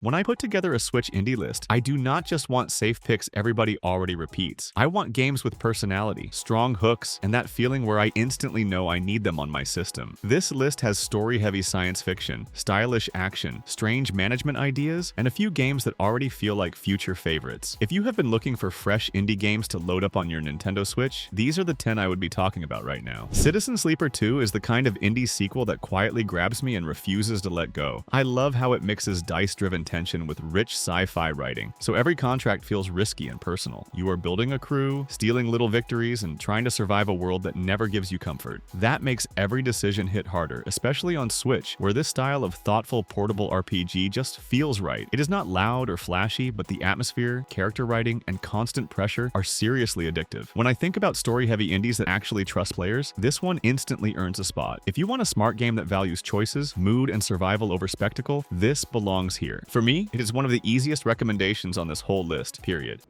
When I put together a Switch indie list, I do not just want safe picks everybody already repeats. I want games with personality, strong hooks, and that feeling where I instantly know I need them on my system. This list has story-heavy science fiction, stylish action, strange management ideas, and a few games that already feel like future favorites. If you have been looking for fresh indie games to load up on your Nintendo Switch, these are the 10 I would be talking about right now. Citizen Sleeper 2 is the kind of indie sequel that quietly grabs me and refuses to let go. I love how it mixes dice-driven tension with rich sci-fi writing, so every contract feels risky and personal. You are building a crew, stealing little victories, and trying to survive a world that never gives you comfort. That makes every decision hit harder, especially on Switch, where this style of thoughtful portable RPG just feels right. It is not loud or flashy, but the atmosphere, character writing, and constant pressure are seriously addictive. When I think about story-heavy indies that actually trust players, this one instantly earns a spot. If you want a smart game that values choices, mood, and survival over spectacle, this belongs here. For me, it is one of the easiest recommendations on this whole list, period.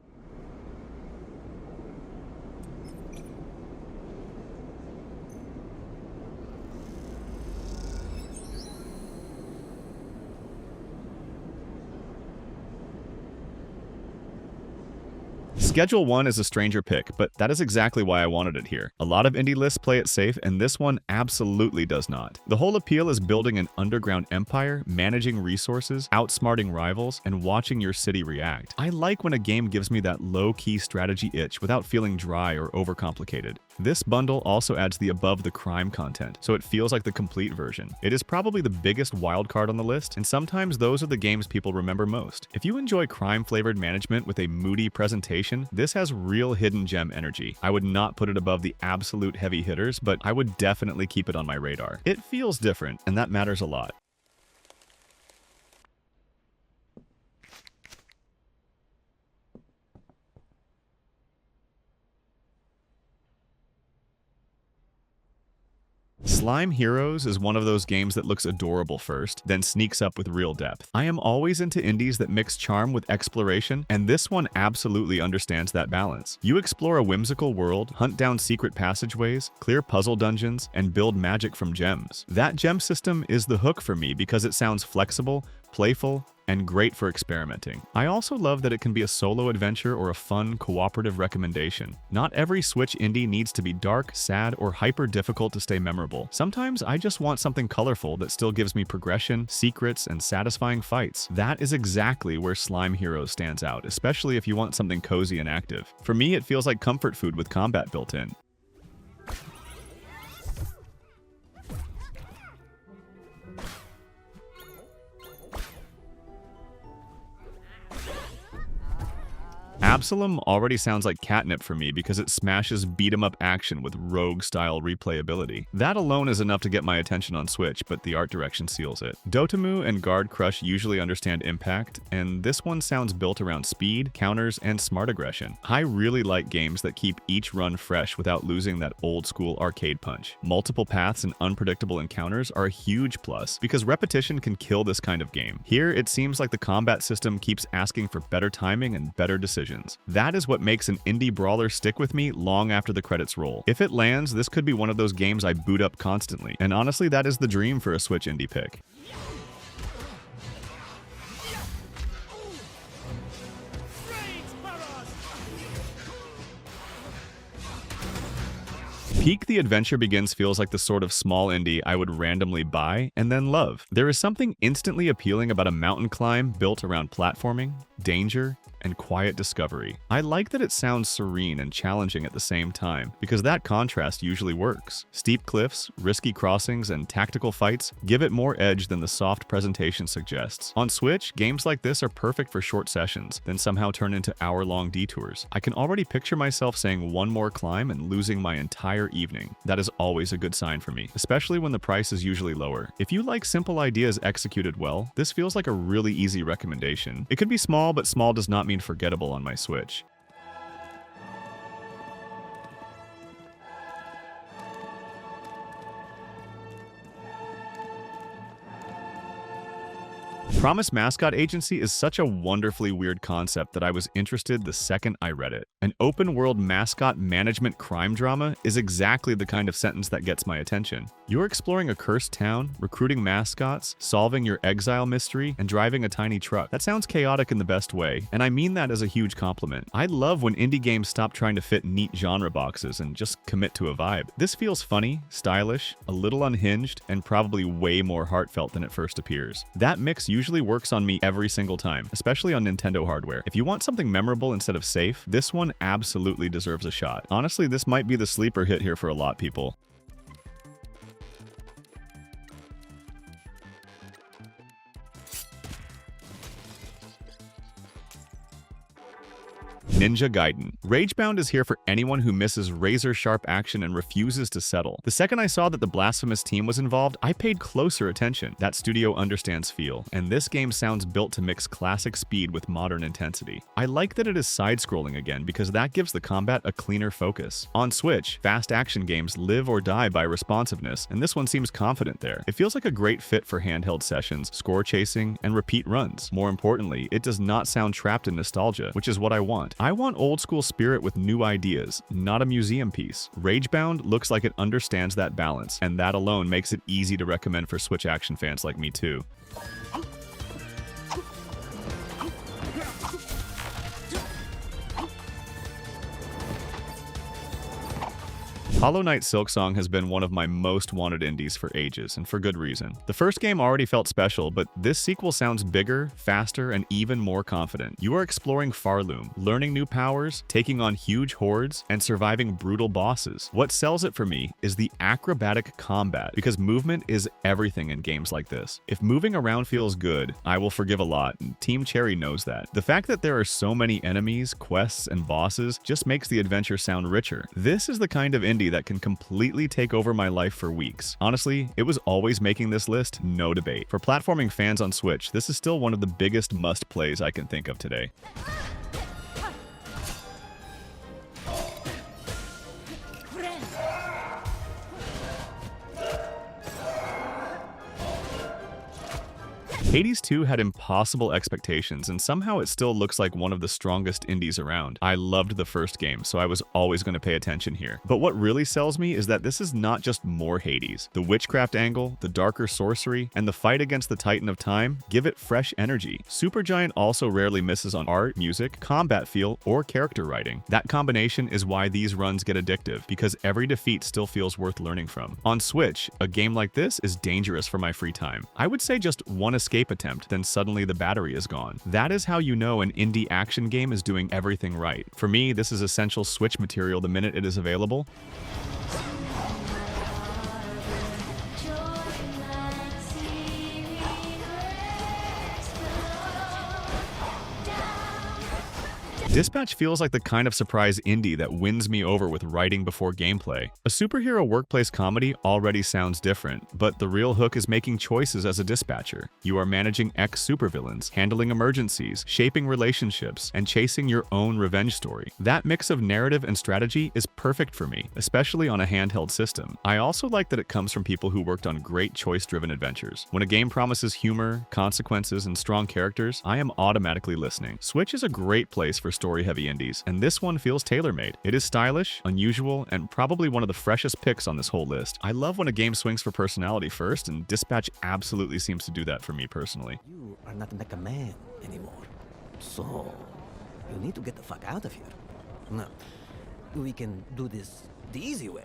Schedule 1 is a stranger pick, but that is exactly why I wanted it here. A lot of indie lists play it safe, and this one absolutely does not. The whole appeal is building an underground empire, managing resources, outsmarting rivals, and watching your city react. I like when a game gives me that low-key strategy itch without feeling dry or overcomplicated. This bundle also adds the above-the-crime content, so it feels like the complete version. It is probably the biggest wildcard on the list, and sometimes those are the games people remember most. If you enjoy crime-flavored management with a moody presentation, this has real hidden gem energy. I would not put it above the absolute heavy hitters, but I would definitely keep it on my radar. It feels different, and that matters a lot. Slime Heroes is one of those games that looks adorable first, then sneaks up with real depth. I am always into indies that mix charm with exploration, and this one absolutely understands that balance. You explore a whimsical world, hunt down secret passageways, clear puzzle dungeons, and build magic from gems. That gem system is the hook for me because it sounds flexible, playful, and great for experimenting. I also love that it can be a solo adventure or a fun, cooperative recommendation. Not every Switch indie needs to be dark, sad, or hyper difficult to stay memorable. Sometimes I just want something colorful that still gives me progression, secrets, and satisfying fights. That is exactly where Slime Heroes stands out, especially if you want something cozy and active. For me, it feels like comfort food with combat built in. Absolum already sounds like catnip for me because it smashes beat-em-up action with rogue-style replayability. That alone is enough to get my attention on Switch, but the art direction seals it. Dotemu and Guard Crush usually understand impact, and this one sounds built around speed, counters, and smart aggression. I really like games that keep each run fresh without losing that old-school arcade punch. Multiple paths and unpredictable encounters are a huge plus because repetition can kill this kind of game. Here, it seems like the combat system keeps asking for better timing and better decisions. That is what makes an indie brawler stick with me long after the credits roll. If it lands, this could be one of those games I boot up constantly, and honestly, that is the dream for a Switch indie pick. Peak The Adventure Begins feels like the sort of small indie I would randomly buy and then love. There is something instantly appealing about a mountain climb built around platforming, danger, and quiet discovery. I like that it sounds serene and challenging at the same time, because that contrast usually works. Steep cliffs, risky crossings, and tactical fights give it more edge than the soft presentation suggests. On Switch, games like this are perfect for short sessions, then somehow turn into hour-long detours. I can already picture myself saying one more climb and losing my entire evening. That is always a good sign for me, especially when the price is usually lower. If you like simple ideas executed well, this feels like a really easy recommendation. It could be small, but small does not mean forgettable on my Switch. Promise Mascot Agency is such a wonderfully weird concept that I was interested the second I read it. An open-world mascot management crime drama is exactly the kind of sentence that gets my attention. You're exploring a cursed town, recruiting mascots, solving your exile mystery, and driving a tiny truck. That sounds chaotic in the best way, and I mean that as a huge compliment. I love when indie games stop trying to fit neat genre boxes and just commit to a vibe. This feels funny, stylish, a little unhinged, and probably way more heartfelt than it first appears. That mix usually works on me every single time, especially on Nintendo hardware. If you want something memorable instead of safe, this one absolutely deserves a shot. Honestly, this might be the sleeper hit here for a lot of people. Ninja Gaiden. Ragebound is here for anyone who misses razor-sharp action and refuses to settle. The second I saw that the Blasphemous team was involved, I paid closer attention. That studio understands feel, and this game sounds built to mix classic speed with modern intensity. I like that it is side-scrolling again because that gives the combat a cleaner focus. On Switch, fast action games live or die by responsiveness, and this one seems confident there. It feels like a great fit for handheld sessions, score chasing, and repeat runs. More importantly, it does not sound trapped in nostalgia, which is what I want. I want old-school spirit with new ideas, not a museum piece. Ragebound looks like it understands that balance, and that alone makes it easy to recommend for Switch action fans like me too. Hollow Knight Silksong has been one of my most wanted indies for ages, and for good reason. The first game already felt special, but this sequel sounds bigger, faster, and even more confident. You are exploring Farloom, learning new powers, taking on huge hordes, and surviving brutal bosses. What sells it for me is the acrobatic combat, because movement is everything in games like this. If moving around feels good, I will forgive a lot, and Team Cherry knows that. The fact that there are so many enemies, quests, and bosses just makes the adventure sound richer. This is the kind of indie that can completely take over my life for weeks. Honestly, it was always making this list, no debate. For platforming fans on Switch, this is still one of the biggest must-plays I can think of today. Hades 2 had impossible expectations, and somehow it still looks like one of the strongest indies around. I loved the first game, so I was always going to pay attention here. But what really sells me is that this is not just more Hades. The witchcraft angle, the darker sorcery, and the fight against the Titan of Time give it fresh energy. Supergiant also rarely misses on art, music, combat feel, or character writing. That combination is why these runs get addictive, because every defeat still feels worth learning from. On Switch, a game like this is dangerous for my free time. I would say just one escape attempt, then suddenly the battery is gone. That is how you know an indie action game is doing everything right. For me, this is essential Switch material the minute it is available. Dispatch feels like the kind of surprise indie that wins me over with writing before gameplay. A superhero workplace comedy already sounds different, but the real hook is making choices as a dispatcher. You are managing ex-supervillains, handling emergencies, shaping relationships, and chasing your own revenge story. That mix of narrative and strategy is perfect for me, especially on a handheld system. I also like that it comes from people who worked on great choice-driven adventures. When a game promises humor, consequences, and strong characters, I am automatically listening. Switch is a great place for story-heavy indies, and this one feels tailor-made. It is stylish, unusual, and probably one of the freshest picks on this whole list. I love when a game swings for personality first, and Dispatch absolutely seems to do that for me personally. You are not Mecha Man anymore, so you need to get the fuck out of here. No, we can do this the easy way.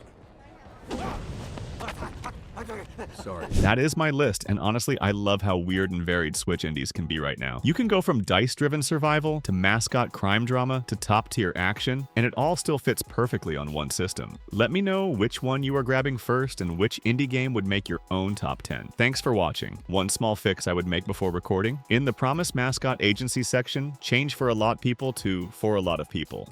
Sorry. That is my list, and honestly, I love how weird and varied Switch indies can be right now. You can go from dice-driven survival, to mascot crime drama, to top-tier action, and it all still fits perfectly on one system. Let me know which one you are grabbing first and which indie game would make your own top 10. Thanks for watching. One small fix I would make before recording: in the Promise Mascot Agency section, change for a lot people to for a lot of people.